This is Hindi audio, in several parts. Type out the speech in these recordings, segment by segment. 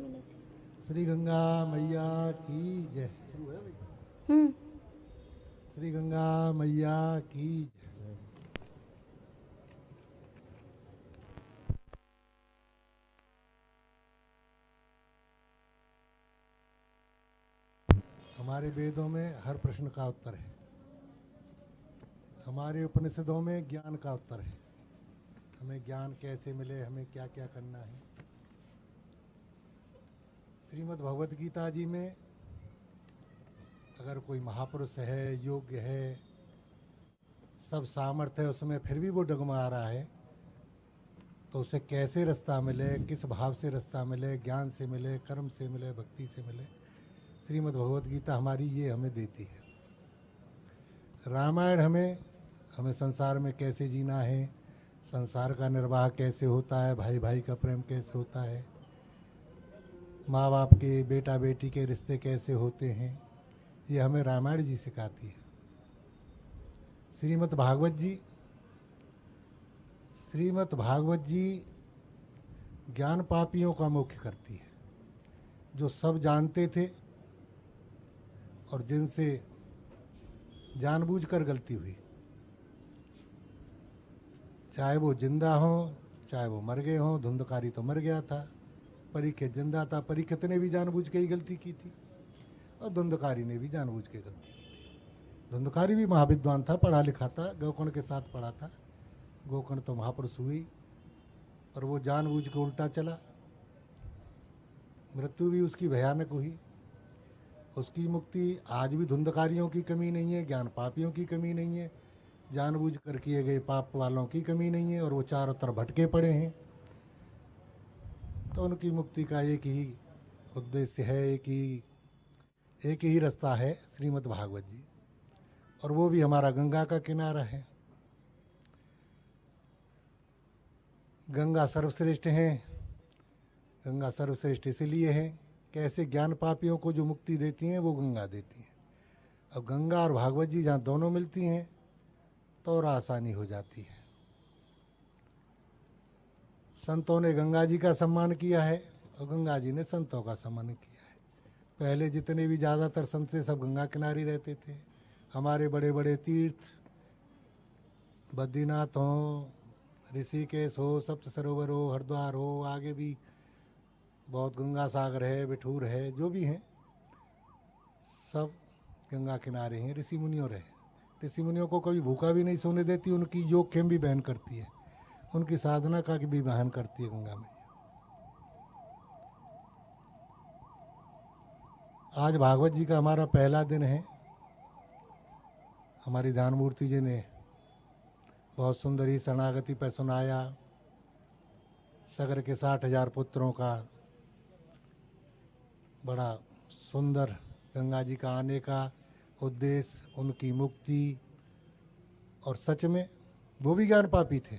मिले थे। श्री गंगा मैया की जय। शुरू है भाई। हम्म। श्री गंगा मैया की जय। हमारे वेदों में हर प्रश्न का उत्तर है, हमारे उपनिषदों में ज्ञान का उत्तर है। हमें ज्ञान कैसे मिले, हमें क्या क्या करना है। श्रीमद् भगवत गीता जी में अगर कोई महापुरुष है, योग्य है, सब सामर्थ्य है, उसमें फिर भी वो डगमगा रहा है, तो उसे कैसे रास्ता मिले, किस भाव से रास्ता मिले, ज्ञान से मिले, कर्म से मिले, भक्ति से मिले, श्रीमद् भगवत गीता हमारी ये हमें देती है। रामायण हमें हमें संसार में कैसे जीना है, संसार का निर्वाह कैसे होता है, भाई भाई का प्रेम कैसे होता है, माँ बाप के, बेटा बेटी के रिश्ते कैसे होते हैं, ये हमें रामायण जी सिखाती है। श्रीमद् भागवत जी ज्ञान पापियों का मुख्य करती है, जो सब जानते थे और जिनसे जानबूझकर गलती हुई, चाहे वो जिंदा हो चाहे वो मर गए हों। धुंधकारी तो मर गया था, परीक्षित जिंदा था, परीक्षित ने भी जानबूझ के ही गलती की थी और धुंधकारी ने भी जानबूझ के गलती की थी। धुंधकारी भी महाविद्वान था, पढ़ा लिखा था, गोकर्ण के साथ पढ़ा था, गोकर्ण तो महापुरुष हुई, पर वो जानबूझ के उल्टा चला, मृत्यु भी उसकी भयानक हुई। उसकी मुक्ति आज भी धुंधकारियों की कमी नहीं है, ज्ञान पापियों की कमी नहीं है, जानबूझ कर किए गए पाप वालों की कमी नहीं है, और वो चारों तरफ भटके पड़े हैं। तो उनकी मुक्ति का एक ही उद्देश्य है, एक ही रास्ता है, श्रीमद् भागवत जी, और वो भी हमारा गंगा का किनारा है। गंगा सर्वश्रेष्ठ है। गंगा सर्वश्रेष्ठ इसलिए है कि ऐसे ज्ञान पापियों को जो मुक्ति देती हैं वो गंगा देती हैं। अब गंगा और भागवत जी जहाँ दोनों मिलती हैं तो और आसानी हो जाती है। संतों ने गंगा जी का सम्मान किया है और गंगा जी ने संतों का सम्मान किया है। पहले जितने भी ज़्यादातर संत थे सब गंगा किनारे रहते थे। हमारे बड़े बड़े तीर्थ बद्रीनाथ हो, ऋषिकेश हो, सप्त सरोवर हो, हरिद्वार हो, आगे भी बहुत गंगा सागर है, बिठूर है, जो भी हैं सब गंगा किनारे हैं। ऋषि मुनियों रहे, ऋषि मुनियों को कभी भूखा भी नहीं सोने देती, उनकी योग खेम भी बहन करती है, उनकी साधना का भी बहन करती है गंगा में। आज भागवत जी का हमारा पहला दिन है। हमारी ध्यान मूर्ति जी ने बहुत सुंदर ही शरणागति पर सुनाया। सगर के 60,000 पुत्रों का बड़ा सुंदर गंगा जी का आने का उद्देश्य, उनकी मुक्ति, और सच में वो भी ज्ञान पापी थे।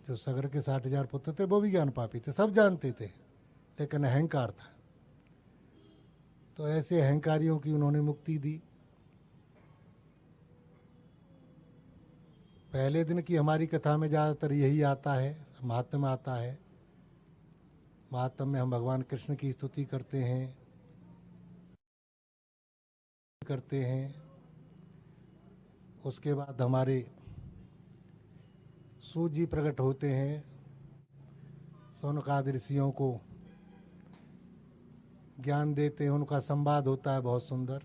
जो सगर के 60,000 पुत्र थे वो भी ज्ञान पापी थे, सब जानते थे, लेकिन अहंकार था। तो ऐसे अहंकारियों की उन्होंने मुक्ति दी। पहले दिन की हमारी कथा में ज़्यादातर यही आता है, महात्म्य आता है। महात्म्य में हम भगवान कृष्ण की स्तुति करते हैं। उसके बाद हमारे सूर्य जी प्रकट होते हैं, शौनकादि ऋषियों को ज्ञान देते हैं, उनका संवाद होता है बहुत सुंदर।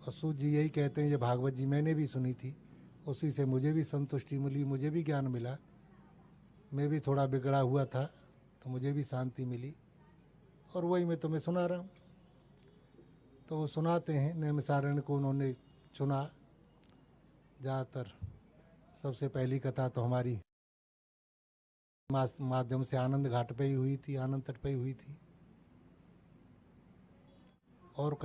और सूर्य जी यही कहते हैं, ये भागवत जी मैंने भी सुनी थी, उसी से मुझे भी संतुष्टि मिली, मुझे भी ज्ञान मिला, मैं भी थोड़ा बिगड़ा हुआ था तो मुझे भी शांति मिली, और वही मैं तुम्हें सुना रहा हूँ। तो वो सुनाते हैं। नैमिषारण्य को उन्होंने चुना। ज़्यादातर सबसे पहली कथा तो हमारी माध्यम से आनंद घाट पे ही हुई थी, आनंद तट पे ही हुई थी। और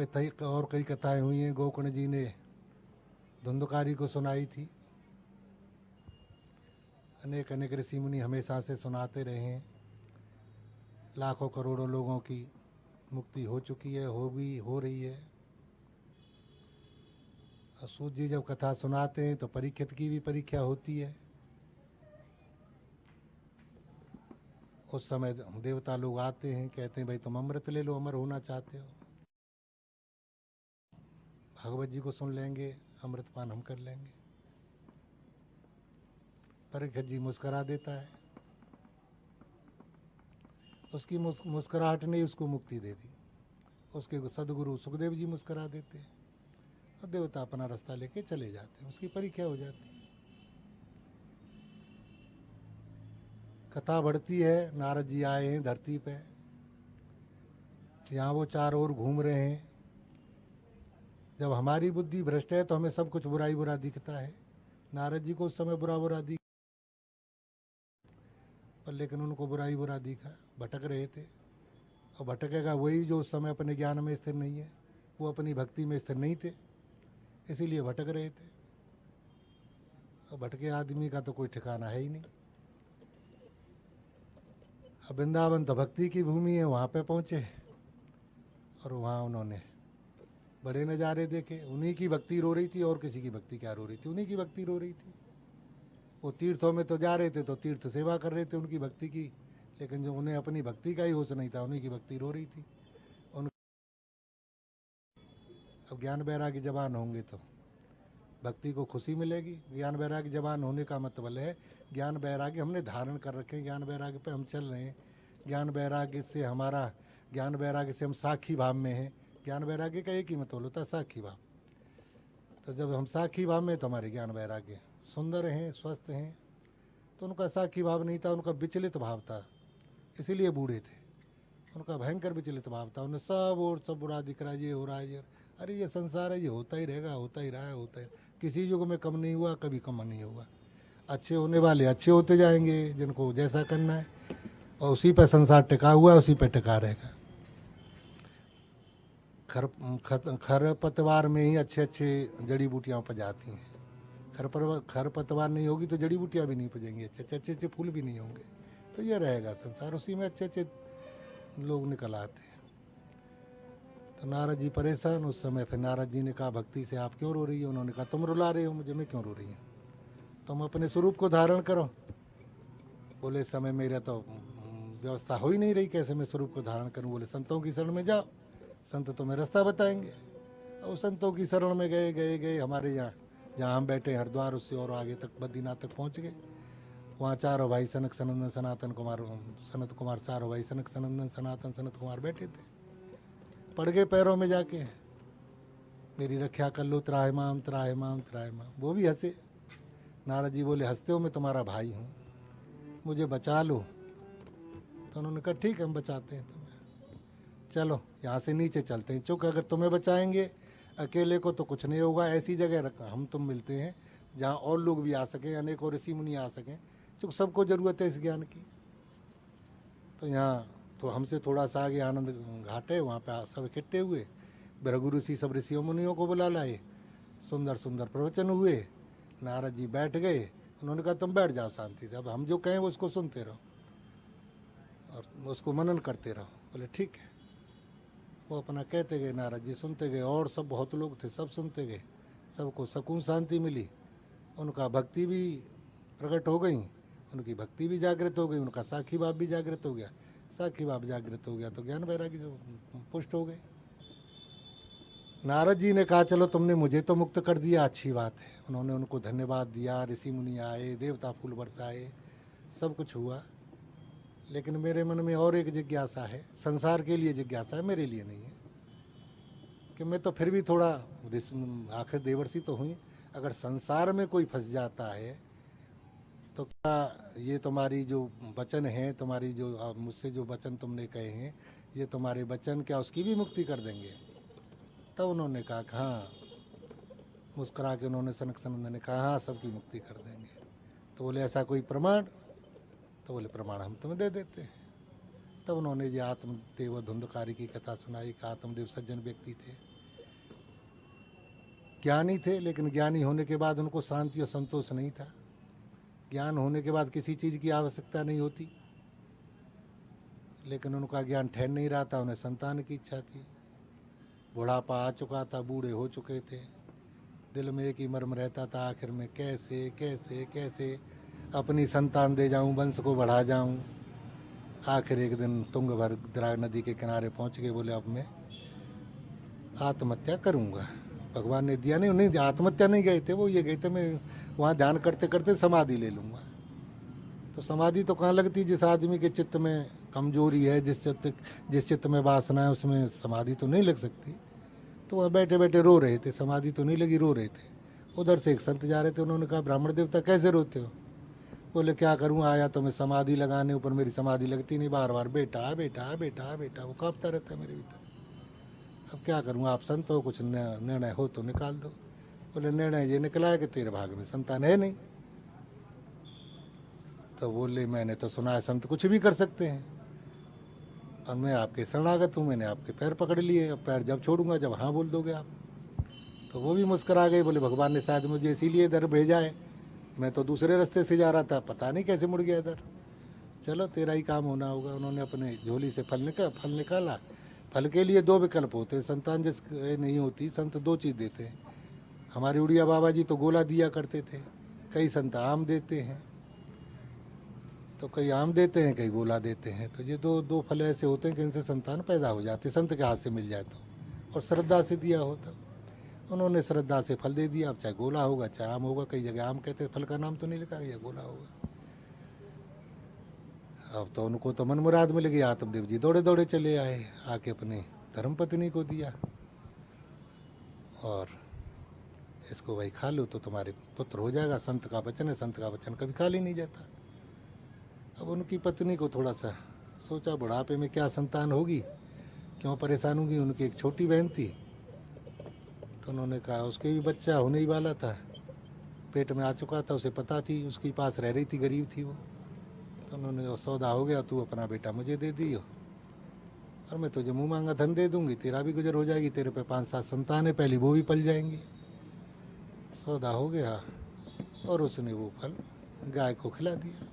कई कथाएं हुई हैं। गोकर्ण जी ने धुंधकारी को सुनाई थी। अनेक अनेक ऋषि मुनि हमेशा से सुनाते रहे हैं। लाखों करोड़ों लोगों की मुक्ति हो चुकी है, हो रही है। सूत जी जब कथा सुनाते हैं तो परीक्षित की भी परीक्षा होती है। उस समय देवता लोग आते हैं, कहते हैं भाई तुम अमृत ले लो, अमर होना चाहते हो, भागवत जी को सुन लेंगे, अमृतपान हम कर लेंगे। परीक्षित जी मुस्करा देता है, उसकी मुस्कुराहट ने उसको मुक्ति दे दी। उसके सदगुरु सुखदेव जी मुस्करा देते हैं और देवता अपना रास्ता लेके चले जाते हैं, उसकी परीक्षा हो जाती है। कथा बढ़ती है, नारद जी आए हैं धरती पे, यहाँ वो चारों ओर घूम रहे हैं। जब हमारी बुद्धि भ्रष्ट है तो हमें सब कुछ बुरा ही बुरा दिखता है। नारद जी को उस समय बुरा बुरा दिखा, पर लेकिन उनको बुरा ही बुरा दिखा, भटक रहे थे। और भटकेगा वही जो उस समय अपने ज्ञान में स्थिर नहीं है, वो अपनी भक्ति में स्थिर नहीं थे, इसीलिए भटक रहे थे। और भटके आदमी का तो कोई ठिकाना है ही नहीं। अब वृंदावन तो भक्ति की भूमि है, वहाँ पे पहुँचे और वहाँ उन्होंने बड़े नज़ारे देखे। उन्हीं की भक्ति रो रही थी, और किसी की भक्ति क्या रो रही थी, उन्हीं की भक्ति रो रही थी। वो तीर्थों में तो जा रहे थे, तो तीर्थ सेवा कर रहे थे उनकी भक्ति की, लेकिन जो उन्हें अपनी भक्ति का ही होश नहीं था, उन्हीं की भक्ति रो रही थी। उन अब ज्ञान वैराग्य जवान होंगे तो भक्ति को खुशी मिलेगी। ज्ञान वैराग्य जवान होने का मतलब है ज्ञान वैराग्य हमने धारण कर रखे हैं, ज्ञान वैराग्य पे हम चल रहे हैं। ज्ञान वैराग्य से हमारा, ज्ञान वैराग्य से हम साखी भाव में हैं। ज्ञान वैराग्य का एक ही मतलब होता है, साखी भाव। तो जब हम साखी भाव में, तो हमारे ज्ञान वैराग्य सुंदर हैं, स्वस्थ हैं। तो उनका साखी भाव नहीं था, उनका विचलित भाव था, इसीलिए बूढ़े थे। उनका भयंकर विचलित भाव था, उन्हें सब और सब बुरा दिख रहा है, ये हो रहा है, ये, अरे ये संसार है, ये होता ही रहेगा, होता ही रहा है, होता ही, किसी युग में कम नहीं हुआ, कभी कम नहीं हुआ। अच्छे होने वाले अच्छे होते जाएंगे, जिनको जैसा करना है, और उसी पर संसार टिका हुआ है, उसी पर टिका रहेगा। खरपतवार में ही अच्छे अच्छे जड़ी बूटियाँ उपज जाती हैं। खरपतवार नहीं होगी तो जड़ी बूटियाँ भी नहीं उपजेंगी, अच्छे अच्छे अच्छे फूल भी नहीं होंगे। तो ये रहेगा संसार, उसी में अच्छे अच्छे लोग निकल आते हैं। तो नारद जी परेशान। उस समय फिर नारद जी ने कहा, भक्ति से आप क्यों रो रही हो? उन्होंने कहा, तुम रुला रहे हो मुझे, मैं क्यों रो रही हूँ, तुम अपने स्वरूप को धारण करो। बोले, इस समय मेरा तो व्यवस्था हो ही नहीं रही, कैसे मैं स्वरूप को धारण करूँ? बोले, संतों की शरण में जाओ, संत तुम्हें रास्ता बताएंगे। और संतों की शरण में गए गए गए, हमारे यहाँ जहाँ हम बैठे हरिद्वार, उससे और आगे तक बद्रीनाथ तक पहुँच गए। वहाँ चारों भाई सनक सनंदन सनातन कुमार, सनत कुमार, चारों भाई सनक सनंदन सनातन सनत कुमार बैठे थे। पड़ गए पैरों में जाके, मेरी रक्षा कर लो, त्राहिमाम त्राहिमाम त्राहिमाम। वो भी हंसे। नारद जी बोले, हंसते हो, मैं तुम्हारा भाई हूँ, मुझे बचा लो। तो उन्होंने कहा, ठीक है, हम बचाते हैं तुम्हें, चलो यहाँ से नीचे चलते हैं। चूँकि अगर तुम्हें बचाएंगे अकेले को तो कुछ नहीं होगा, ऐसी जगह रखा हम तुम मिलते हैं जहाँ और लोग भी आ सकें, अनेकों ऋषि मुनि आ सकें, चूँकि सबको ज़रूरत है इस ज्ञान की। तो यहाँ तो हमसे थोड़ा सा आगे आनंद घाट है, वहाँ पे सब इकट्ठे हुए, भृगु ऋषि सब ऋषियों मुनियों को बुला लाए, सुंदर सुंदर प्रवचन हुए। नारद जी बैठ गए, उन्होंने कहा, तुम बैठ जाओ शांति से, अब हम जो कहें उसको सुनते रहो और उसको मनन करते रहो। बोले, ठीक है। वो अपना कहते गए, नारद जी सुनते गए, और सब बहुत लोग थे, सब सुनते गए, सबको सुकून शांति मिली। उनका भक्ति भी प्रकट हो गई, उनकी भक्ति भी जागृत हो गई, उनका साखी भाव भी जागृत हो गया। साखी भाव जागृत हो गया तो ज्ञान वैराग्य जो पुष्ट हो गए। नारद जी ने कहा, चलो तुमने मुझे तो मुक्त कर दिया, अच्छी बात है। उन्होंने उनको धन्यवाद दिया, ऋषि मुनि आए, देवता फूल बरसाए, सब कुछ हुआ। लेकिन मेरे मन में और एक जिज्ञासा है, संसार के लिए जिज्ञासा है, मेरे लिए नहीं है। कि मैं तो फिर भी थोड़ा, आखिर देवर्षि तो हुई, अगर संसार में कोई फंस जाता है तो क्या ये तुम्हारी जो वचन है, तुम्हारी जो मुझसे जो वचन तुमने कहे हैं, ये तुम्हारे वचन क्या उसकी भी मुक्ति कर देंगे? तब उन्होंने कहा, हाँ, मुस्कुरा के उन्होंने सनक सनंदन ने कहा, हाँ, सबकी मुक्ति कर देंगे। तो बोले, ऐसा कोई प्रमाण? तो बोले, प्रमाण हम तुम्हें दे देते हैं। तब उन्होंने ये आत्मदेव धुंधकारी की कथा सुनाई कि आत्मदेव सज्जन व्यक्ति थे, ज्ञानी थे, लेकिन ज्ञानी होने के बाद उनको शांति और संतोष नहीं था। ज्ञान होने के बाद किसी चीज़ की आवश्यकता नहीं होती, लेकिन उनका ज्ञान ठहर नहीं रहा था, उन्हें संतान की इच्छा थी। बुढ़ापा आ चुका था, बूढ़े हो चुके थे, दिल में एक ही मर्म रहता था, आखिर में कैसे कैसे कैसे अपनी संतान दे जाऊं, वंश को बढ़ा जाऊं। आखिर एक दिन तुंगभद्रा नदी के किनारे पहुंच गए। बोले अब मैं आत्महत्या करूंगा। भगवान ने दिया नहीं आत्महत्या नहीं गए थे वो, ये गए थे मैं वहाँ ध्यान करते करते समाधि ले लूँगा। तो समाधि तो कहाँ लगती, जिस आदमी के चित्त में कमजोरी है, जिस चित्त में वासना है, उसमें समाधि तो नहीं लग सकती। तो वहाँ बैठे बैठे रो रहे थे, समाधि तो नहीं लगी, रो रहे थे। उधर से एक संत जा रहे थे, उन्होंने कहा ब्राह्मण देवता कैसे रोते हो? बोले क्या करूँ, आया तो मैं समाधि लगाने, ऊपर मेरी समाधि लगती नहीं, बार बार बेटा बेटा बेटा बेटा वो कांपता रहता है मेरे भीतर। अब क्या करूँ, आप संत हो, कुछ निर्णय हो तो निकाल दो। बोले निर्णय ये निकला है कि तेरे भाग में संतान है नहीं। तो बोले मैंने तो सुना है संत कुछ भी कर सकते हैं, और मैं आपके शरणागत हूँ, मैंने आपके पैर पकड़ लिए, अब पैर जब छोड़ूंगा जब हाँ बोल दोगे आप। तो वो भी मुस्करा गए, बोले भगवान ने शायद मुझे इसीलिए इधर भेजा है, मैं तो दूसरे रास्ते से जा रहा था, पता नहीं कैसे मुड़ गया इधर। चलो तेरा ही काम होना होगा। उन्होंने अपने झोली से फल निकाला। फल के लिए दो विकल्प होते हैं, संतान जिस नहीं होती, संत दो चीज़ देते हैं। हमारे उड़िया बाबा जी तो गोला दिया करते थे, कई संत आम देते हैं, तो कई आम देते हैं, कई गोला देते हैं। तो ये दो फल ऐसे होते हैं कि इनसे संतान पैदा हो जाती, संत के हाथ से मिल जाए तो, और श्रद्धा से दिया हो तो। उन्होंने श्रद्धा से फल दे दिया, अब चाहे गोला होगा चाहे आम होगा। कई जगह आम कहते हैं, फल का नाम तो नहीं लिखा गया, गोला होगा। अब तो उनको तो मन मुराद मिल गई। आत्मदेव जी दौड़े दौड़े चले आए, आके अपने धर्मपत्नी को दिया, और इसको भाई खा लो तो तुम्हारे पुत्र हो जाएगा। संत का वचन है, संत का वचन कभी खाली नहीं जाता। अब उनकी पत्नी को थोड़ा सा सोचा, बुढ़ापे में क्या संतान होगी, क्यों परेशान होगी। उनकी एक छोटी बहन थी, तो उन्होंने कहा उसके भी बच्चा होने ही वाला था, पेट में आ चुका था, उसे पता थी, उसके पास रह रही थी, गरीब थी वो। तो उन्होंने सौदा हो गया, तू अपना बेटा मुझे दे दियो, और मैं तुझे मुँह मांगा धन दे दूंगी, तेरा भी गुजर हो जाएगी, तेरे पे 5-7 संतान है, पहली वो भी पल जाएंगी। सौदा हो गया, और उसने वो फल गाय को खिला दिया।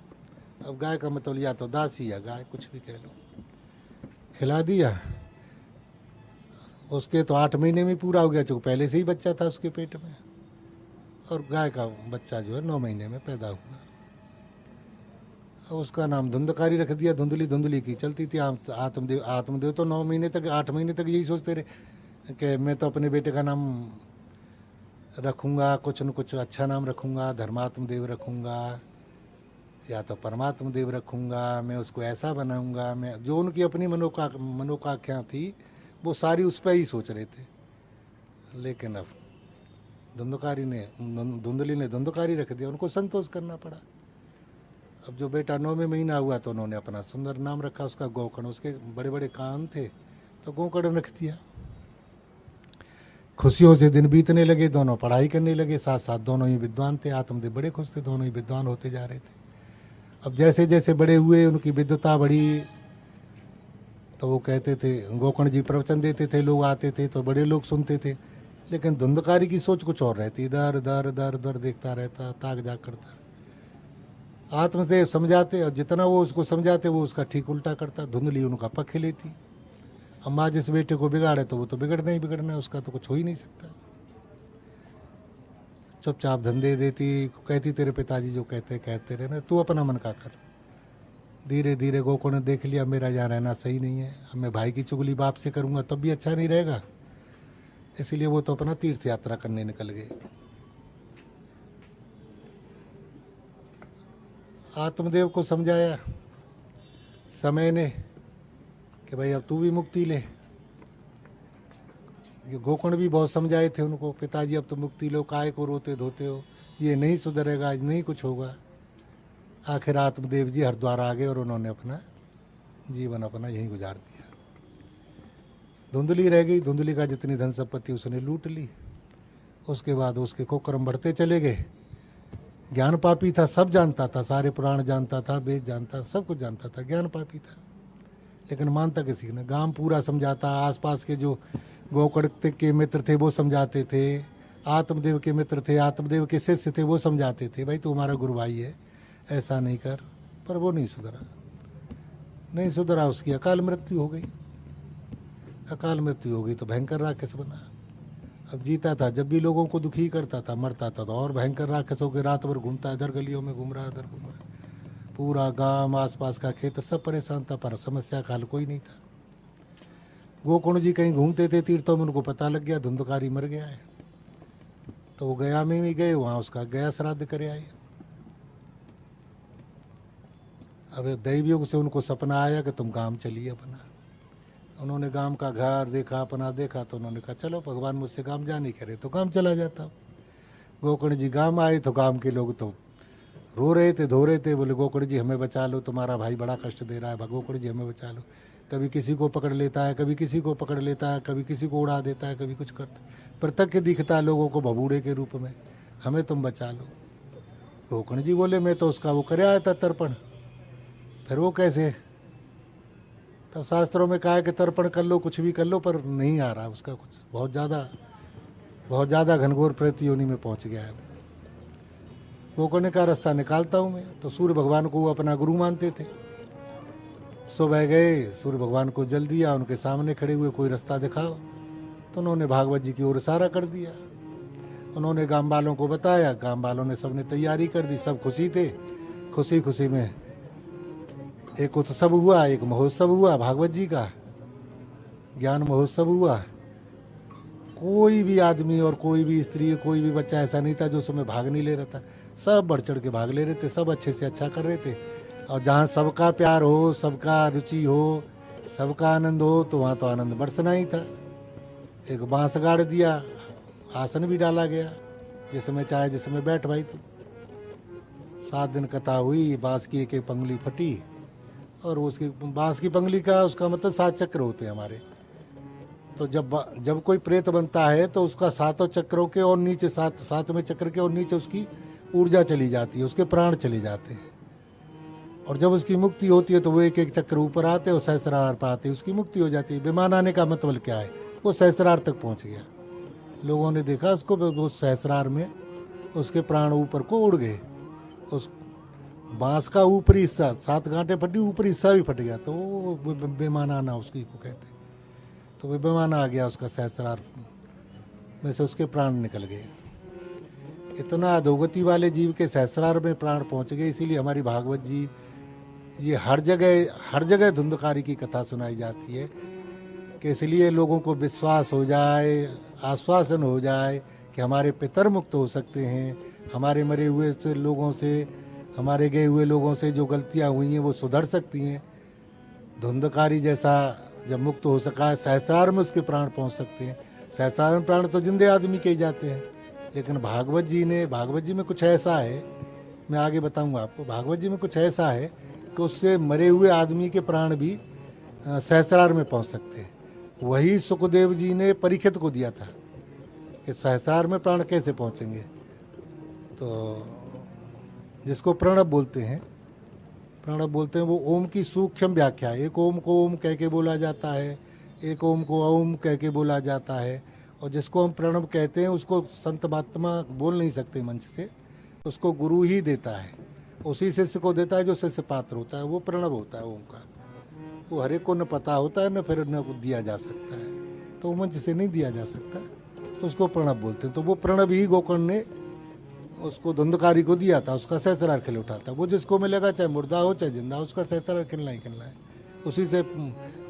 अब गाय का मतलब या तो दासी या गाय, कुछ भी कह लो, खिला दिया। उसके तो 8 महीने में पूरा हो गया, चूँकि पहले से ही बच्चा था उसके पेट में, और गाय का बच्चा जो है 9 महीने में पैदा हुआ। उसका नाम धुंधकारी रख दिया, धुंधली धुंधली की चलती थी। आत्मदेव तो 9 महीने तक 8 महीने तक यही सोचते रहे कि मैं तो अपने बेटे का नाम रखूँगा, कुछ न कुछ अच्छा नाम रखूँगा, धर्मात्म देव रखूँगा या तो परमात्म देव रखूँगा, मैं उसको ऐसा बनाऊँगा। मैं जो उनकी अपनी मनोकांक्षा थी वो सारी उस पर ही सोच रहे थे। लेकिन अब धुंधली ने धुंधकारी रख दिया, उनको संतोष करना पड़ा। अब जो बेटा 9वें महीना हुआ तो उन्होंने अपना सुंदर नाम रखा उसका गोकर्ण। उसके बड़े बड़े कान थे तो गोकर्ण रख दिया। खुशियों से दिन बीतने लगे, दोनों पढ़ाई करने लगे, साथ साथ दोनों ही विद्वान थे। आत्मदेव बड़े खुश थे, दोनों ही विद्वान होते जा रहे थे। अब जैसे जैसे बड़े हुए, उनकी विद्वता बढ़ी, तो वो कहते थे, गोकर्ण जी प्रवचन देते थे, लोग आते थे तो बड़े लोग सुनते थे। लेकिन धुंधकारी की सोच कुछ और रहती, इधर उधर इधर उधर देखता रहता, ताक जाग करता। आत्मदेव समझाते, और जितना वो उसको समझाते वो उसका ठीक उल्टा करता। धुंधली उनका पक्ष लेती। अम्मा जिस बेटे को बिगाड़े तो वो तो बिगड़ना ही बिगड़ना है, उसका तो कुछ हो ही नहीं सकता। चुपचाप धंधे देती, कहती तेरे पिताजी जो कहते रहे ना, तू अपना मन का कर। धीरे धीरे गोकर्ण ने देख लिया मेरा यहाँ रहना सही नहीं है, अब मैं भाई की चुगली बाप से करूँगा तब भी अच्छा नहीं रहेगा, इसलिए वो तो अपना तीर्थ यात्रा करने निकल गए। आत्मदेव को समझाया समय ने कि भाई अब तू भी मुक्ति ले। ये गोकर्ण भी बहुत समझाए थे उनको, पिताजी अब तो मुक्ति लो, काय को रोते धोते हो, ये नहीं सुधरेगा, आज नहीं कुछ होगा। आखिर आत्मदेव जी हरिद्वार आ गए और उन्होंने अपना जीवन अपना यहीं गुजार दिया। धुंधली रह गई, धुंधली का जितनी धन संपत्ति उसने लूट ली। उसके बाद उसके कुकर्म बढ़ते चले गए। ज्ञान पापी था, सब जानता था, सारे पुराण जानता था, वेद जानता, सब कुछ जानता था, ज्ञान पापी था, लेकिन मानता किसी ने। गांव पूरा समझाता, आसपास के जो गोकर्ण के मित्र थे वो समझाते थे, आत्मदेव के मित्र थे, आत्मदेव के शिष्य थे, वो समझाते थे भाई तू हमारा गुरु भाई है, ऐसा नहीं कर। पर वो नहीं सुधरा, उसकी अकाल मृत्यु हो गई। अकाल मृत्यु हो गई तो भयंकर राक्षस बना। अब जीता था, जब भी लोगों को दुखी करता था, मरता था तो और भयंकर राक्षस हो के रात भर घूमता, इधर गलियों में घूम रहा, इधर घूम रहा। पूरा गांव आसपास का क्षेत्र सब परेशान था, पर समस्या का हल कोई नहीं था। गोकर्ण जी कहीं घूमते थे तीर्थों में, उनको पता लग गया धुंधकारी मर गया है, तो वो गया में भी गए, वहाँ उसका गया श्राद्ध करे आए। अब दैवयोग से उनको सपना आया कि तुम गांव चलिए अपना। उन्होंने गांव का घर देखा, अपना देखा, तो उन्होंने कहा चलो भगवान मुझसे गांव जा नहीं करे तो गांव चला जाता हूँ। गोकर्ण जी गांव आए तो गांव के लोग तो रो रहे थे, धो रहे थे, बोले गोकर्ण जी हमें बचा लो, तुम्हारा भाई बड़ा कष्ट दे रहा है, गोकर्ण जी हमें बचा लो। कभी किसी को पकड़ लेता है, कभी किसी को पकड़ लेता है, कभी किसी को उड़ा देता है, कभी कुछ करता है, प्रत्यक्ष दिखता है लोगों को भबूड़े के रूप में, हमें तुम बचा लो। गोकर्ण जी बोले मैं तो उसका वो करे आया था तर्पण। फिर वो कैसे? तब शास्त्रों में कहा है कि तर्पण कर लो, कुछ भी कर लो, पर नहीं आ रहा उसका कुछ, बहुत ज़्यादा घनघोर प्रेत योनि में पहुंच गया है। गोकर्ण का रास्ता निकालता हूँ मैं, तो सूर्य भगवान को वो अपना गुरु मानते थे। सुबह गए, सूर्य भगवान को जल दिया, उनके सामने खड़े हुए कोई रास्ता दिखाओ, तो उन्होंने भागवत जी की ओर इशारा कर दिया। उन्होंने गांव वालों को बताया, गांव वालों ने सबने तैयारी कर दी, सब खुशी थे। खुशी खुशी में एक उत्सव हुआ, एक महोत्सव हुआ भागवत जी का, ज्ञान महोत्सव हुआ। कोई भी आदमी और कोई भी स्त्री, कोई भी बच्चा ऐसा नहीं था जो उसमें भाग नहीं ले रहा था, सब बढ़ चढ़ के भाग ले रहे थे, सब अच्छे से अच्छा कर रहे थे। और जहाँ सबका प्यार हो, सबका रुचि हो, सबका आनंद हो, तो वहाँ तो आनंद बरसना ही था। एक बांस गाड़ दिया, आसन भी डाला गया, जिसमें चाहे जिसमें बैठ भाई तू। 7 दिन कथा हुई, बांस की एक एक पंगली फटी, और उसकी बांस की पंगली का उसका मतलब 7 चक्र होते हैं हमारे। तो जब कोई प्रेत बनता है तो उसका 7 चक्रों के और नीचे, 7वें चक्र के और नीचे उसकी ऊर्जा चली जाती है, उसके प्राण चले जाते हैं। और जब उसकी मुक्ति होती है तो वो एक एक चक्र ऊपर आते हैं और सहस्रार पर आते हैं, उसकी मुक्ति हो जाती है। विमान आने का मतलब क्या है? वो सहस्रार तक पहुंच गया। लोगों ने देखा उसको, वो सहस्रार में उसके प्राण ऊपर को उड़ गए। उस बांस का ऊपरी हिस्सा, 7 गांठें फटी, ऊपरी हिस्सा भी फट गया, तो वो विमान आना उसकी को कहते। तो वो विमान आ गया उसका, सहस्रार में से उसके प्राण निकल गए। इतना अधोगति वाले जीव के सहस्रार में प्राण पहुंच गए। इसीलिए हमारी भागवत जी ये हर जगह धुंधकारी की कथा सुनाई जाती है, कि इसलिए लोगों को विश्वास हो जाए, आश्वासन हो जाए कि हमारे पितर मुक्त हो सकते हैं, हमारे मरे हुए से लोगों से, हमारे गए हुए लोगों से जो गलतियां हुई हैं वो सुधर सकती हैं। धुंधकारी जैसा जब मुक्त हो सका है, सहस्रार में उसके प्राण पहुंच सकते हैं। सहस्रार में प्राण तो जिंदे आदमी के ही जाते हैं, लेकिन भागवत जी में कुछ ऐसा है, मैं आगे बताऊंगा आपको। भागवत जी में कुछ ऐसा है कि उससे मरे हुए आदमी के प्राण भी सहस्रार में पहुंच सकते हैं। वही सुखदेव जी ने परीक्षित को दिया था कि सहस्रार में प्राण कैसे पहुंचेंगे। तो जिसको प्रणव बोलते हैं, वो ओम की सूक्ष्म व्याख्या है। एक ओम को ओम कह के बोला जाता है, एक ओम को ओम कह के बोला जाता है। और जिसको हम प्रणव कहते हैं उसको संत महात्मा बोल नहीं सकते मंच से, उसको गुरु ही देता है, उसी शिष्य को देता है जो शिष्य पात्र होता है, वो प्रणव होता है ओम का। वो हर एक को न पता होता है, न फिर न दिया जा सकता है, तो मंच से नहीं दिया जा सकता, उसको प्रणव बोलते हैं। तो वो प्रणव ही गोकर्ण ने उसको धुंधकारी को दिया था, उसका सहस्रार खिल उठा था। वो जिसको मिलेगा, चाहे मुर्दा हो चाहे जिंदा, उसका सहस्रार खिलना ही खिलना है। उसी से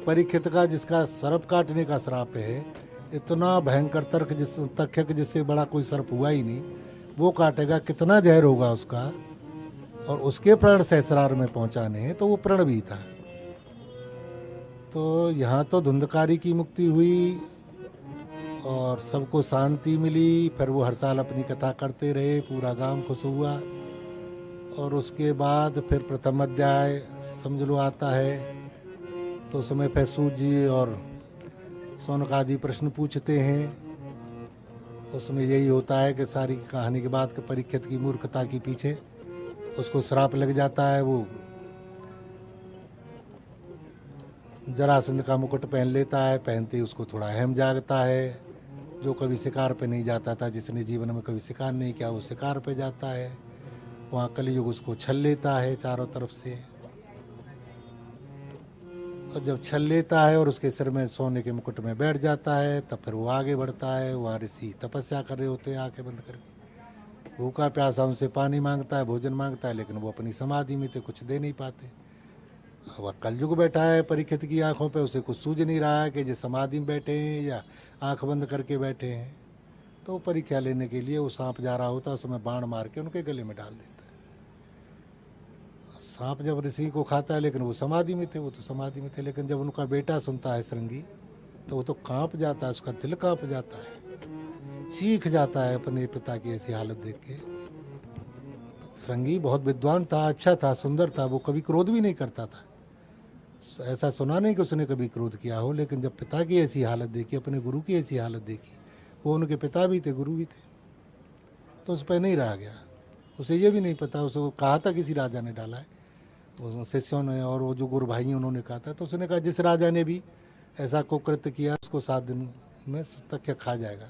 परीक्षित का, जिसका सर्प काटने का श्राप है, इतना भयंकर तक्षक जिससे बड़ा कोई सर्प हुआ ही नहीं, वो काटेगा, कितना जहर होगा उसका, और उसके प्राण सहस्रार में पहुंचाने हैं, तो वो प्रण भी था। तो यहाँ तो धुंधकारी की मुक्ति हुई और सबको शांति मिली। फिर वो हर साल अपनी कथा करते रहे, पूरा गांव खुश हुआ। और उसके बाद फिर प्रथम अध्याय समझ लो आता है, तो उसमें फिर सूत जी और शौनकादि प्रश्न पूछते हैं। उसमें यही होता है कि सारी कहानी के बाद परीक्षित की मूर्खता के पीछे उसको श्राप लग जाता है। वो जरासंध का मुकुट पहन लेता है, पहनते ही उसको थोड़ा अहम जागता है। जो कभी शिकार पे नहीं जाता था, जिसने जीवन में कभी शिकार नहीं किया, वो शिकार पे जाता है। वहाँ कलयुग उसको छल लेता है चारों तरफ से। और जब छल लेता है और उसके सिर में सोने के मुकुट में बैठ जाता है, तब फिर वो आगे बढ़ता है। वहाँ ऋषि तपस्या कर रहे होते हैं आंखें बंद करके। भूखा प्यासा उनसे पानी मांगता है, भोजन मांगता है, लेकिन वो अपनी समाधि में थे, कुछ दे नहीं पाते। अब कलयुग बैठा है परीक्षित की आंखों पे, उसे कुछ सूझ नहीं रहा है कि जो समाधि में बैठे हैं या आंख बंद करके बैठे हैं। तो परीक्षा लेने के लिए वो सांप जा रहा होता है, उसमें बाण मार के उनके गले में डाल देता है। सांप जब ऋषि को खाता है, लेकिन वो समाधि में थे, वो तो समाधि में थे, लेकिन जब उनका बेटा सुनता है श्रृंगी तो वो तो कांप जाता है, उसका दिल कांप जाता है, चीख जाता है अपने पिता की ऐसी हालत देख के। श्रृंगी बहुत विद्वान था, अच्छा था, सुंदर था, वो कभी क्रोध भी नहीं करता था। ऐसा सुना नहीं कि उसने कभी क्रोध किया हो, लेकिन जब पिता की ऐसी हालत देखी, अपने गुरु की ऐसी हालत देखी, वो उनके पिता भी थे, गुरु भी थे, तो उस पर नहीं रहा गया। उसे ये भी नहीं पता, उसे कहा था किसी राजा ने डाला है, शिष्यों ने और वो जो गुरु भाई उन्होंने कहा था, तो उसने कहा जिस राजा ने भी ऐसा कुकृत्य किया उसको 7 दिन में तक खा जाएगा।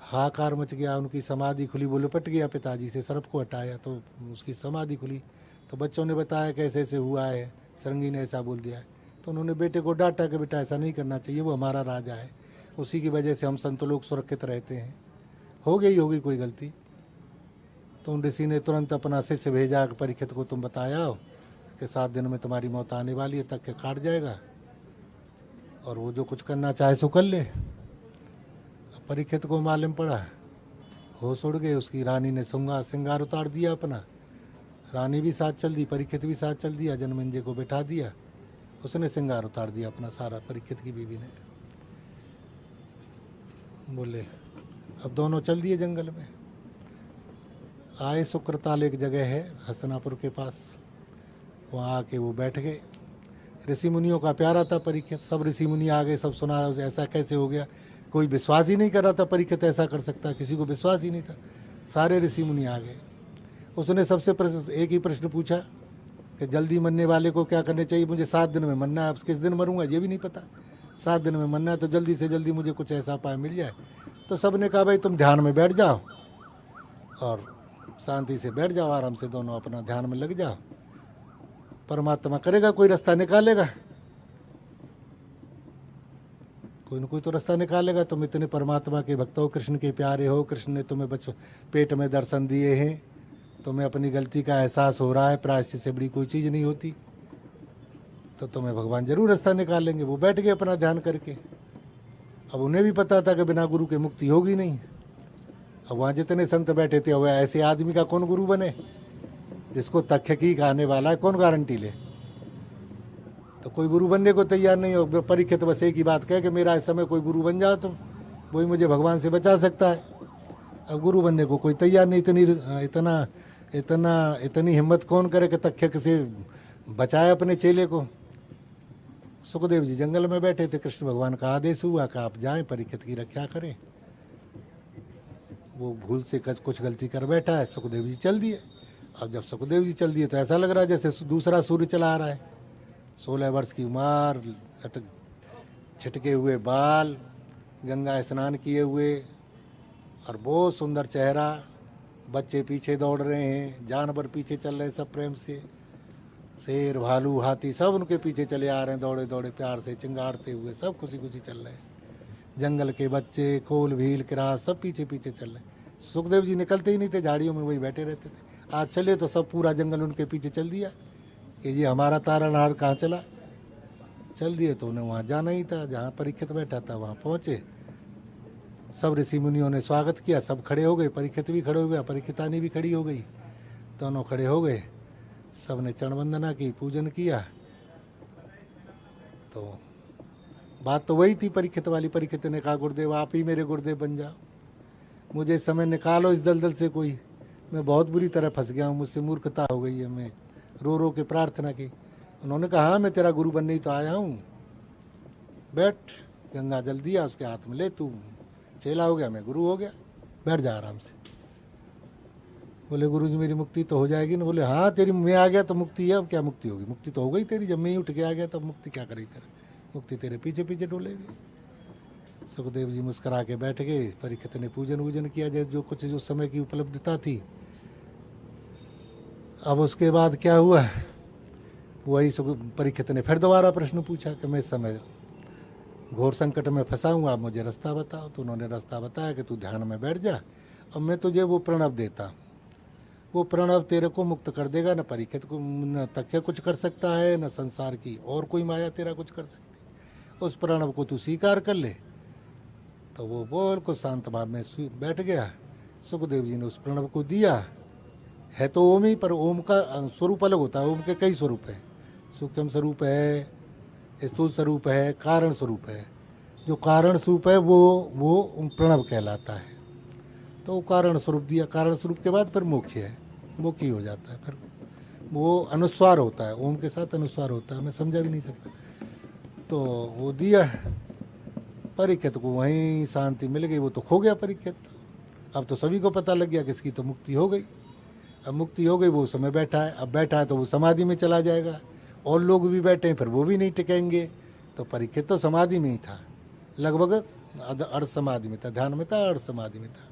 हाहाकार मच गया, उनकी समाधि खुली, वो लिपट गया पिताजी से, सर्प को हटाया तो उसकी समाधि खुली। तो बच्चों ने बताया कैसे ऐसे हुआ है, श्रृंगी ने ऐसा बोल दिया है। तो उन्होंने बेटे को डांटा कि बेटा ऐसा नहीं करना चाहिए, वो हमारा राजा है, उसी की वजह से हम संत लोग सुरक्षित रहते हैं, होगी कोई गलती। तो उन ऋषि ने तुरंत अपना शिष्य भेजा कि परीक्षित को तुम बताया हो कि 7 दिन में तुम्हारी मौत आने वाली है, तक के काट जाएगा और वो जो कुछ करना चाहे सो कर ले। परीक्षित को मालूम पड़ा, होश उड़ गए, उसकी रानी ने श्रृंगार उतार दिया अपना, रानी भी साथ चल दी, परीक्षित भी साथ चल दिया, जनमेजय को बैठा दिया, उसने श्रृंगार उतार दिया अपना सारा, परीक्षित की बीवी ने। बोले अब दोनों चल दिए जंगल में। आए शुक्रताल एक जगह है हस्तिनापुर के पास, वहाँ आके वो बैठ गए। ऋषि मुनियों का प्यारा था परीक्षित, सब ऋषि मुनि आ गए, सब सुना ऐसा कैसे हो गया, कोई विश्वास ही नहीं कर रहा था परीक्षित ऐसा कर सकता, किसी को विश्वास ही नहीं था। सारे ऋषि मुनि आ गए। उसने सबसे एक ही प्रश्न पूछा कि जल्दी मरने वाले को क्या करना चाहिए। मुझे 7 दिन में मरना है, अब किस दिन मरूंगा ये भी नहीं पता, 7 दिन में मरना है, तो जल्दी से जल्दी मुझे कुछ ऐसा उपाय मिल जाए। तो सब ने कहा भाई तुम ध्यान में बैठ जाओ और शांति से बैठ जाओ, आराम से दोनों अपना ध्यान में लग जाओ, परमात्मा करेगा, कोई रास्ता निकालेगा, कोई न कोई तो रास्ता निकालेगा। तुम इतने परमात्मा के भक्त हो, कृष्ण के प्यारे हो, कृष्ण ने तुम्हें पेट में दर्शन दिए हैं, तुम्हें अपनी गलती का एहसास हो रहा है, प्रायश्चित से बड़ी कोई चीज़ नहीं होती, तो तुम्हें भगवान जरूर रास्ता निकालेंगे। वो बैठ गए अपना ध्यान करके। अब उन्हें भी पता था कि बिना गुरु के मुक्ति होगी नहीं। अब वहाँ जितने संत बैठे थे, वह ऐसे आदमी का कौन गुरु बने जिसको तख्यकी आने वाला है, कौन गारंटी ले। तो कोई गुरु बनने को तैयार नहीं हो। परीक्षित बस एक ही बात कहे कि मेरा इस समय कोई गुरु बन जाओ तुम, वही मुझे भगवान से बचा सकता है। अब गुरु बनने को कोई तैयार नहीं। इतनी हिम्मत कौन करे कि तख्यक से बचाए अपने चेले को। सुखदेव जी जंगल में बैठे थे, कृष्ण भगवान का आदेश हुआ कि आप जाएं परीक्षित की रक्षा करें। वो भूल से कुछ गलती कर बैठा है, सुखदेव जी चल दिए। अब जब सुखदेव जी चल दिए तो ऐसा लग रहा है जैसे दूसरा सूर्य चला आ रहा है। 16 वर्ष की उम्र, छिटके हुए बाल, गंगा स्नान किए हुए और बहुत सुंदर चेहरा। बच्चे पीछे दौड़ रहे हैं, जानवर पीछे चल रहे हैं सब प्रेम से, शेर भालू हाथी सब उनके पीछे चले आ रहे हैं, दौड़े दौड़े प्यार से चिंगारते हुए, सब खुशी खुशी चल रहे हैं। जंगल के बच्चे, कोल भील किरात सब पीछे पीछे चल रहे हैं। सुखदेव जी निकलते ही नहीं थे, झाड़ियों में वही बैठे रहते थे। आज चले तो सब पूरा जंगल उनके पीछे चल दिया कि ये हमारा तारणहार कहाँ चला। चल दिए तो उन्हें वहाँ जाना ही था, जहाँ परीक्षित बैठा था वहाँ पहुँचे। सब ऋषि मुनियों ने स्वागत किया, सब खड़े हो गए, परीक्षित भी खड़े हो गया, परीक्षितानी भी खड़ी हो गई, दोनों खड़े हो गए। सब ने चरण वंदना की, पूजन किया। तो बात तो वही थी परीक्षित वाली। परीक्षित ने कहा गुरुदेव आप ही मेरे गुरुदेव बन जाओ, मुझे इस समय निकालो इस दलदल से कोई, मैं बहुत बुरी तरह फंस गया हूँ, मुझसे मूर्खता हो गई है। मैं रो रो के प्रार्थना की। उन्होंने कहा हाँ मैं तेरा गुरु बनने ही तो आया हूँ, बैठ। गंगा जल दिया उसके हाथ में, ले तू चेला हो गया, मैं गुरु हो गया, बैठ जा आराम से। बोले गुरु जी मेरी मुक्ति तो हो जाएगी ना। बोले हाँ तेरी मैं आ गया तो मुक्ति है, अब क्या मुक्ति होगी, मुक्ति तो हो गई तेरी, जब मैं ही उठ के आ गया तब मुक्ति क्या करेगी तेरे, मुक्ति तेरे पीछे पीछे डोलेगी। सुखदेव जी मुस्करा के बैठ गए। परीक्षित ने पूजन वूजन किया जो कुछ जो समय की उपलब्धता थी। अब उसके बाद क्या हुआ, वही परीक्षित ने फिर दोबारा प्रश्न पूछा कि मैं इस समय घोर संकट में फंसा हूँ, आप मुझे रास्ता बताओ। तो उन्होंने रास्ता बताया कि तू ध्यान में बैठ जा और मैं तुझे वो प्रणव देता हूँ, वो प्रणव तेरे को मुक्त कर देगा। न परीक्षित को न तथ्य कुछ कर सकता है, न संसार की और कोई माया तेरा कुछ कर सकती। उस प्रणव को तू स्वीकार कर ले। तो वो बोल को शांत भाव में बैठ गया। सुखदेव जी ने उस प्रणव को दिया। है तो ओम ही, पर ओम का स्वरूप अलग होता है। ओम के कई स्वरूप है, सूक्ष्म स्वरूप है, स्थूल स्वरूप है, कारण स्वरूप है। जो कारण स्वरूप है वो प्रणव कहलाता है। तो वो कारण स्वरूप दिया। कारण स्वरूप के बाद फिर मोक्ष है, मोक्ष ही हो जाता है। फिर वो अनुस्वार होता है, ओम के साथ अनुस्वार होता है, मैं समझा भी नहीं सकता। तो वो दिया परीक्षित को, वहीं शांति मिल गई। वो तो खो गया परीक्षित। अब तो सभी को पता लग गया कि इसकी तो मुक्ति हो गई। अब मुक्ति हो गई, वो समय बैठा है। अब बैठा है तो वो समाधि में चला जाएगा। और लोग भी बैठे हैं, फिर वो भी नहीं टिकेंगे। तो परीक्षित तो समाधि में ही था, लगभग अर्ध समाधि में था, ध्यान में था, अर्ध समाधि में था।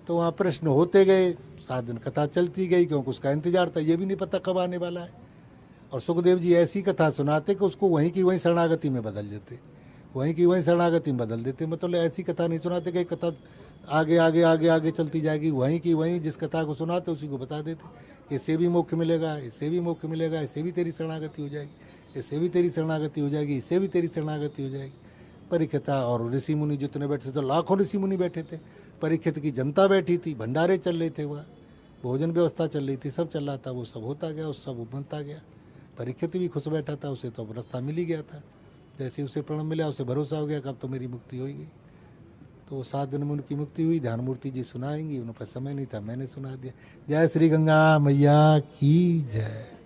तो वहाँ प्रश्न होते गए, 7 दिन कथा चलती गई, क्योंकि उसका इंतजार था, ये भी नहीं पता कब आने वाला है। और सुखदेव जी ऐसी कथा सुनाते कि उसको वहीं की वहीं शरणागति में बदल देते, वहीं की वहीं शरणागति में बदल देते। मतलब ऐसी कथा नहीं सुनाते कि कथा आगे आगे आगे आगे चलती जाएगी, वहीं की वहीं जिस कथा को सुनाते उसी को बता देते। इससे भी मोक्ष मिलेगा, इससे भी मोक्ष मिलेगा, इससे भी तेरी शरणागति हो जाएगी, इससे भी तेरी शरणागति हो जाएगी, इससे भी तेरी शरणागति हो जाएगी। परीक्षित और ऋषि मुनि जितने बैठे थे, तो लाखों ऋषि मुनि बैठे थे। परीक्षित की जनता बैठी थी, भंडारे चल रहे थे, वहाँ भोजन व्यवस्था चल रही थी, सब चल रहा था। वो सब होता गया, उस सब बनता गया। परीक्षित भी खुश बैठा था, उसे तो रास्ता मिल ही गया था। जैसे उसे प्रण मिला, उसे भरोसा हो गया कि अब तो मेरी मुक्ति होगी। तो वो 7 दिन में उनकी मुक्ति हुई। ध्यान मूर्ति जी सुनाएंगी, उन पर समय नहीं था, मैंने सुना दिया। जय श्री गंगा मैया की जय।